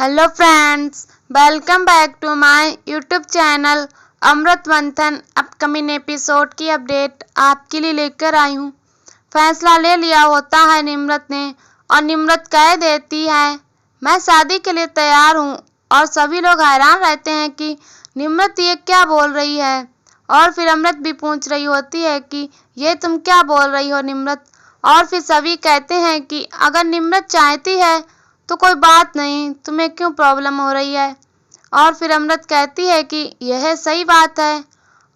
Hello friends, welcome back to my YouTube channel Amrit Manthan. Upcoming episode की update आपके लिए लेकर आई हूँ। फैसला ले लिया होता है निम्रत ने और निम्रत कह देती है मैं शादी के लिए तैयार हूँ। और सभी लोग हैरान रहते हैं कि निम्रत ये क्या बोल रही है। और फिर अमृत भी पूछ रही होती है कि ये तुम क्या बोल रही हो निम्रत। और फिर सभी कहते हैं कि अगर निम्रत चाहती है तो कोई बात नहीं, तुम्हें क्यों प्रॉब्लम हो रही है। और फिर अमृत कहती है कि यह सही बात है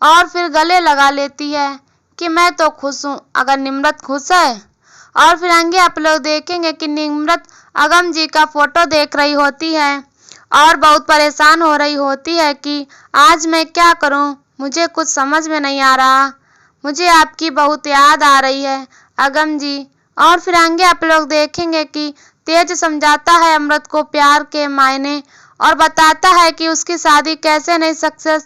और फिर गले लगा लेती है कि मैं तो खुश हूँ अगर निम्रत खुश है। और फिर आगे आप लोग देखेंगे कि निम्रत अगम जी का फोटो देख रही होती है और बहुत परेशान हो रही होती है कि आज मैं क्या करूँ, मुझे कुछ समझ में नहीं आ रहा, मुझे आपकी बहुत याद आ रही है अगम जी। और फिर आगे आप लोग देखेंगे कि तेज समझाता है अमृत को प्यार के मायने और बताता है कि उसकी शादी कैसे नहीं सक्सेस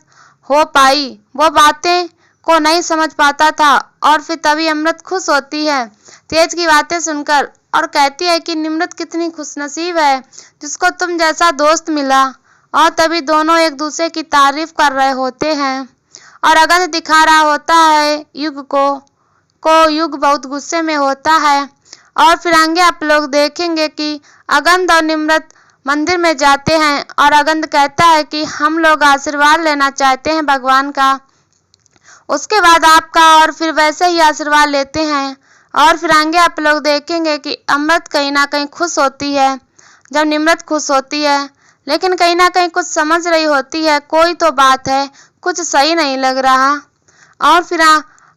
हो पाई, वो बातें को नहीं समझ पाता था। और फिर तभी अमृत खुश होती है तेज की बातें सुनकर और कहती है कि निम्रत कितनी खुशनसीब है जिसको तुम जैसा दोस्त मिला। और तभी दोनों एक दूसरे की तारीफ कर रहे होते हैं और अगंध दिखा रहा होता है युग को युग बहुत गुस्से में होता है। और फिर आगे आप लोग देखेंगे कि अगंध और निम्रत मंदिर में जाते हैं और अगंध कहता है कि हम लोग आशीर्वाद लेना चाहते हैं भगवान का, उसके बाद आपका, और फिर वैसे ही आशीर्वाद लेते हैं। और फिर आगे आप लोग देखेंगे कि अमृत कहीं ना कहीं खुश होती है जब निम्रत खुश होती है, लेकिन कहीं ना कहीं कुछ समझ रही होती है, कोई तो बात है, कुछ सही नहीं लग रहा। और फिर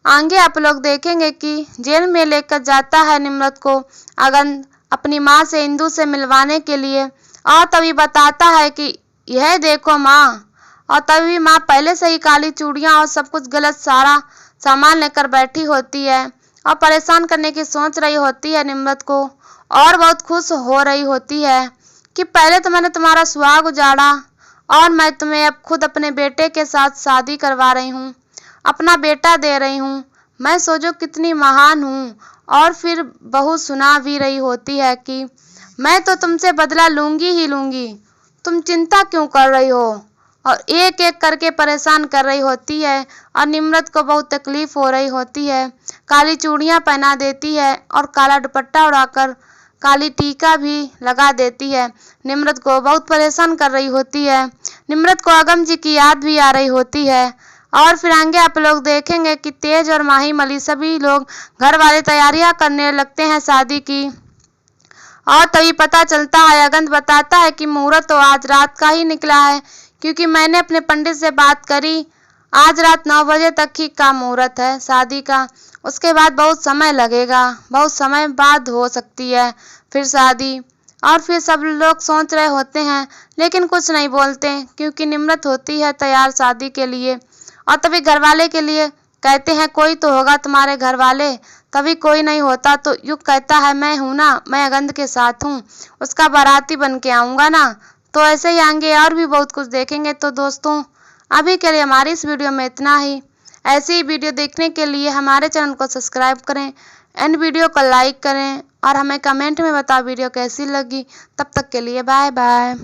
आगे आप लोग देखेंगे कि जेल में लेकर जाता है निम्रत को अगंध अपनी माँ से इंदु से मिलवाने के लिए। और तभी बताता है कि यह देखो माँ। और तभी माँ पहले से ही काली चूड़ियाँ और सब कुछ गलत सारा सामान लेकर बैठी होती है और परेशान करने की सोच रही होती है निम्रत को। और बहुत खुश हो रही होती है कि पहले तो मैंने तुम्हारा सुहाग उजाड़ा और मैं तुम्हें अब खुद अपने बेटे के साथ शादी करवा रही हूँ, अपना बेटा दे रही हूँ, मैं सोचो कितनी महान हूँ। और फिर बहू सुना भी रही होती है कि मैं तो तुमसे बदला लूंगी ही लूंगी, तुम चिंता क्यों कर रही हो। और एक एक करके परेशान कर रही होती है और निम्रत को बहुत तकलीफ हो रही होती है। काली चूड़ियाँ पहना देती है और काला दुपट्टा उड़ाकर काली टीका भी लगा देती है। निम्रत को बहुत परेशान कर रही होती है। निम्रत को अगम जी की याद भी आ रही होती है। और फिर आगे आप लोग देखेंगे कि तेज और माही मली सभी लोग घर वाले तैयारियां करने लगते हैं शादी की। और तभी पता चलता है अगंध बताता है कि मुहूर्त तो आज रात का ही निकला है, क्योंकि मैंने अपने पंडित से बात करी, आज रात 9 बजे तक ही का मुहूर्त है शादी का, उसके बाद बहुत समय लगेगा, बहुत समय बाद हो सकती है फिर शादी। और फिर सब लोग सोच रहे होते हैं लेकिन कुछ नहीं बोलते, क्योंकि निम्रत होती है तैयार शादी के लिए। और तभी घरवाले के लिए कहते हैं कोई तो होगा तुम्हारे घर वाले, तभी कोई नहीं होता तो युग कहता है मैं हूँ ना, मैं अगंध के साथ हूँ, उसका बाराती बन के आऊँगा ना। तो ऐसे ही आगे और भी बहुत कुछ देखेंगे। तो दोस्तों अभी के लिए हमारी इस वीडियो में इतना ही। ऐसी ही वीडियो देखने के लिए हमारे चैनल को सब्सक्राइब करें एंड वीडियो को लाइक करें और हमें कमेंट में बताओ वीडियो कैसी लगी। तब तक के लिए बाय बाय।